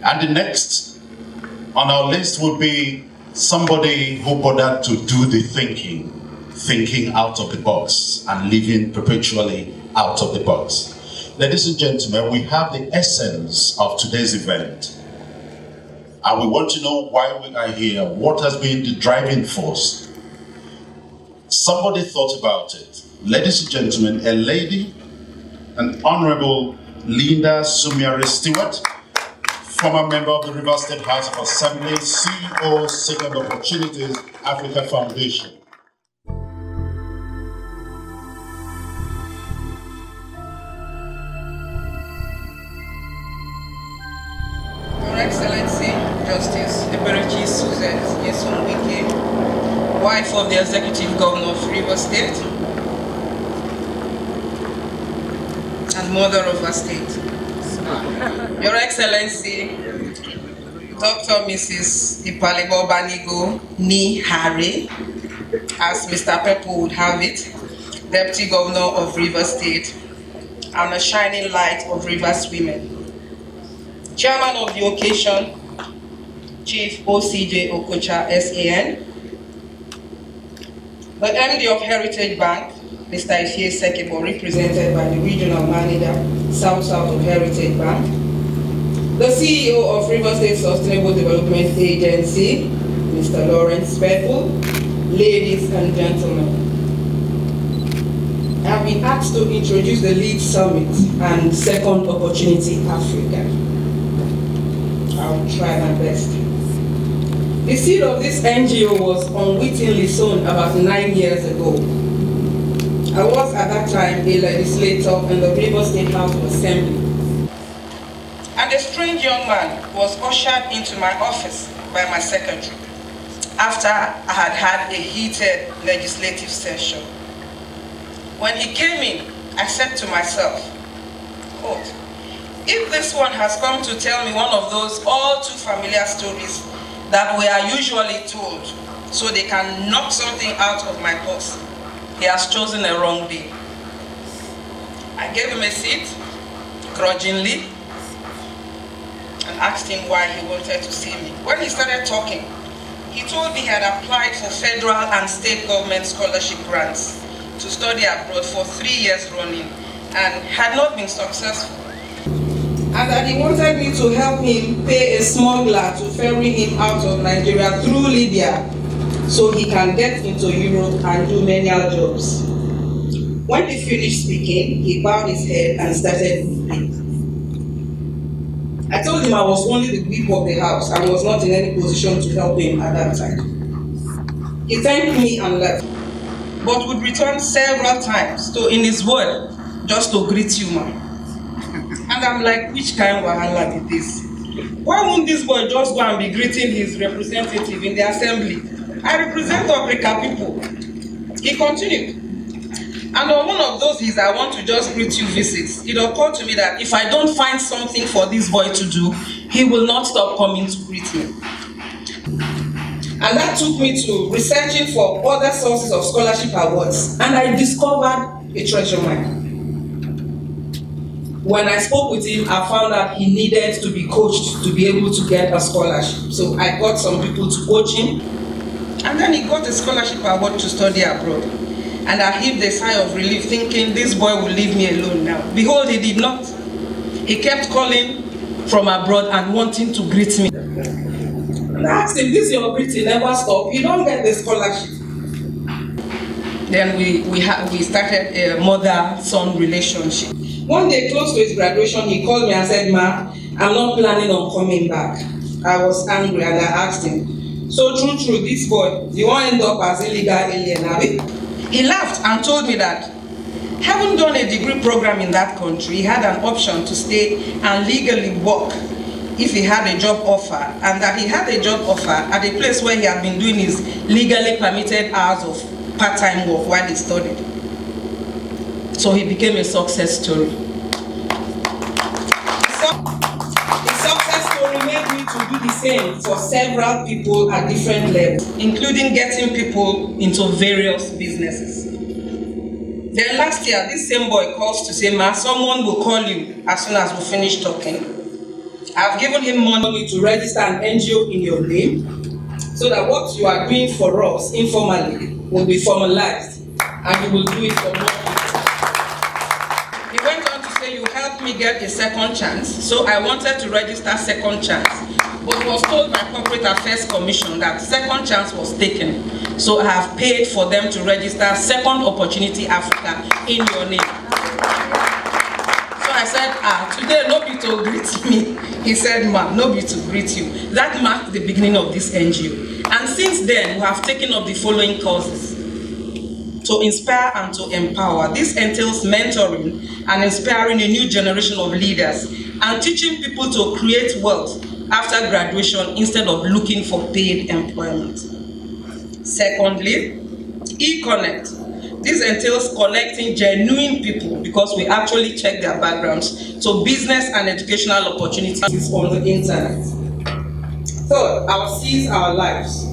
And the next on our list would be somebody who bothered to do the thinking out of the box and living perpetually out of the box. Ladies and gentlemen, we have the essence of today's event. And we want to know why we are here. What has been the driving force? Somebody thought about it. Ladies and gentlemen, a lady, an Honorable Linda Somiari Stewart, former member of the Rivers State House of Assembly, CEO, Second Opportunities Africa Foundation. Your Excellency, Justice Eberechi Suzette Yesonwike, wife of the Executive Governor of Rivers State and mother of her state. Your Excellency, Dr. Mrs. Ipalibo Banigo Ni Hari, as Mr. Peppo would have it, Deputy Governor of Rivers State and a shining light of Rivers women. Chairman of the occasion, Chief OCJ Okocha SAN, the MD of Heritage Bank, Mr. Ifie Sekebo, represented by the Regional Manager, South-South of Heritage Bank, the CEO of Rivers State Sustainable Development Agency, Mr. Lawrence Peppo, ladies and gentlemen. I've been asked to introduce the Lead Summit and Second Opportunity Africa. I'll try my best. The seed of this NGO was unwittingly sown about 9 years ago. I was at that time a legislator in the Rivers State House of Assembly. And a strange young man was ushered into my office by my secretary after I had had a heated legislative session. When he came in, I said to myself, quote, if this one has come to tell me one of those all too familiar stories that we are usually told so they can knock something out of my purse, he has chosen a wrong day. I gave him a seat, grudgingly, and asked him why he wanted to see me. When he started talking, he told me he had applied for federal and state government scholarship grants to study abroad for 3 years running and had not been successful. And that he wanted me to help him pay a smuggler to ferry him out of Nigeria through Libya so he can get into Europe and do menial jobs. When he finished speaking, he bowed his head and started weeping. I told him I was only the whip of the house and was not in any position to help him at that time. He thanked me and left, but would return several times to, in his word, just to greet you, man. And I'm like, which kind of wahala is this? Why won't this boy just go and be greeting his representative in the assembly? I represent Africa people. He continued. And on one of those I want to just greet you visits, it occurred to me that if I don't find something for this boy to do, he will not stop coming to greet me. And that took me to researching for other sources of scholarship awards, and I discovered a treasure mine. When I spoke with him, I found out he needed to be coached to be able to get a scholarship. So I got some people to coach him, and then he got a scholarship award to study abroad. And I heaved a sigh of relief, thinking this boy will leave me alone now. Behold, he did not. He kept calling from abroad and wanting to greet me. And I asked him, this your greeting never stop. You don't get the scholarship. Then we started a mother-son relationship. One day, close to his graduation, he called me and said, Ma, I'm not planning on coming back. I was angry and I asked him, so true, this boy, you won't end up as illegal alien, have you? He laughed and told me that, having done a degree program in that country, he had an option to stay and legally work if he had a job offer, and that he had a job offer at a place where he had been doing his legally permitted hours of part-time work while he studied. So he became a success story. The success story made me to do the same for several people at different levels, including getting people into various businesses. Then last year, this same boy calls to say, Ma, someone will call you as soon as we finish talking. I've given him money to register an NGO in your name, so that what you are doing for us informally will be formalized, and you will do it for more people. He went on to say, you helped me get a second chance, so I wanted to register second chance, but was told by Corporate Affairs Commission that second chance was taken, so I have paid for them to register Second Opportunity Africa in your name. So I said, today no be to greet me. He said, ma'am, no be to greet you. That marked the beginning of this NGO. And since then, we have taken up the following causes: to inspire and to empower. This entails mentoring and inspiring a new generation of leaders and teaching people to create wealth after graduation instead of looking for paid employment. Secondly, e-connect. This entails connecting genuine people, because we actually check their backgrounds, to business and educational opportunities on the internet. Third, our seas, our lives.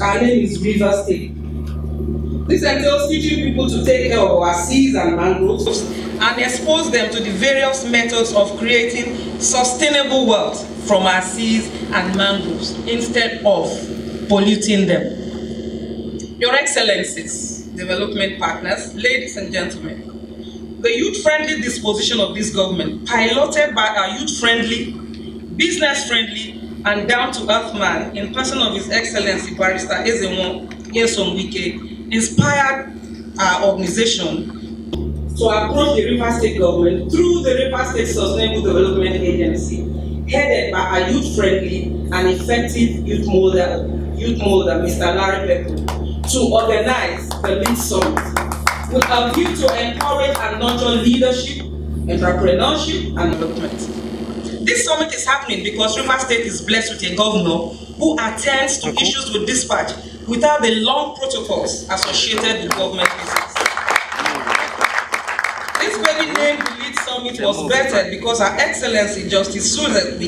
Our name is River State. This entails teaching people to take care of our seas and mangroves and expose them to the various methods of creating sustainable wealth from our seas and mangroves instead of polluting them. Your Excellencies, development partners, ladies and gentlemen, the youth-friendly disposition of this government, piloted by our youth-friendly, business-friendly, and down-to-earth man in person of His Excellency Barrister Ezenwo Nyesom Wike, inspired our organization to approach the River State government through the River State Sustainable Development Agency, headed by our youth-friendly and effective youth molder, Mr. Larry Pepple, to organize the Lead Summit with a view to encourage and nurture leadership, entrepreneurship, and development. This summit is happening because River State is blessed with a governor who attends to issues with dispatch without the long protocols associated with government business. This baby named the Lead Summit was vetted because Her Excellency Justice Stewart,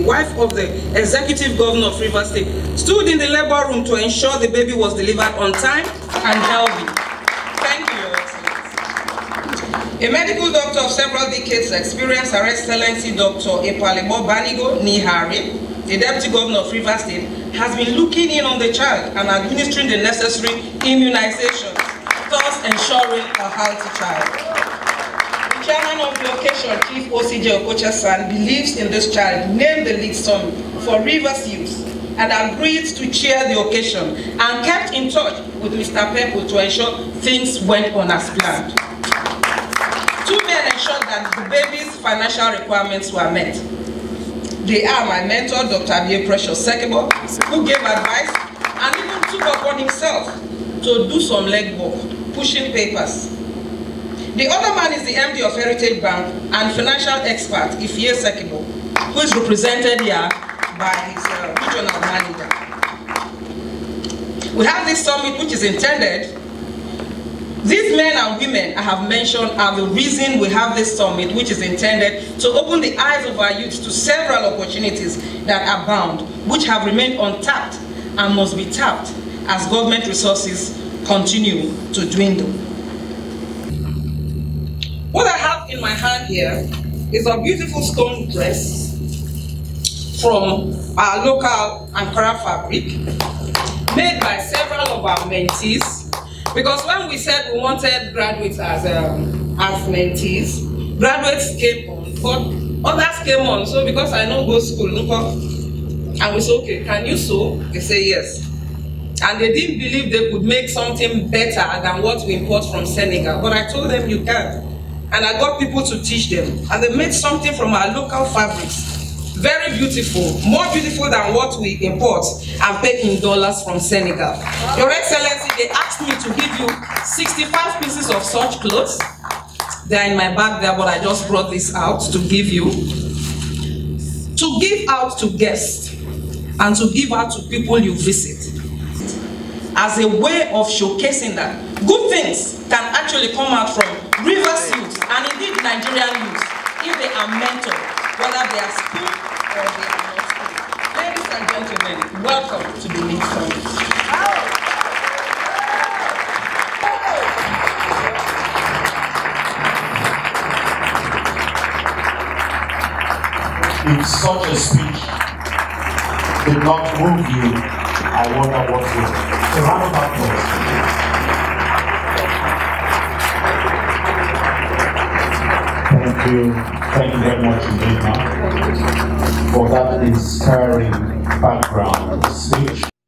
wife of the Executive Governor of River State, stood in the labor room to ensure the baby was delivered on time and healthy. Thank you, Your Excellency. A medical doctor of several decades' experience, Her Excellency Dr. Epalebo Banigo Nihari, the Deputy Governor of River State, has been looking in on the child and administering the necessary immunizations, thus ensuring a healthy child. The chairman of the occasion, Chief OCJ Okocha-san, believes in this child, named the Lead Summit for Rivers youth, and agreed to chair the occasion and kept in touch with Mr. Pepple to ensure things went on as planned. Two men ensured that the baby's financial requirements were met. They are my mentor, Dr. Abie Precious Sekebo, who gave advice and even took upon himself to do some legwork, pushing papers. The other man is the MD of Heritage Bank and financial expert, Ifie Sekebo, who is represented here by his regional manager. We have this summit which is intended. These men and women I have mentioned are the reason we have this summit, which is intended to open the eyes of our youth to several opportunities that abound, which have remained untapped and must be tapped as government resources continue to dwindle. What I have in my hand here is a beautiful stone dress from our local Ankara fabric, made by several of our mentees. Because when we said we wanted graduates as mentees, graduates came on, but others came on. So because I know go school, and we said, okay, can you sew? They say yes. And they didn't believe they could make something better than what we import from Senegal. But I told them you can. And I got people to teach them. And they made something from our local fabrics. Very beautiful, more beautiful than what we import and pay in dollars from Senegal. Your Excellency, they asked me to give you 65 pieces of such clothes. They're in my bag there, but I just brought this out to give you. To give out to guests and to give out to people you visit. As a way of showcasing that good things can actually come out from Rivers youth and indeed Nigerian youth if they are mentored, whether they are skilled or they are not skilled. Ladies and gentlemen, welcome to the Lead Summit. If such a speech did not move you, I wonder what will. So round of applause. Thank you very much indeed, ma'am, for that inspiring background speech.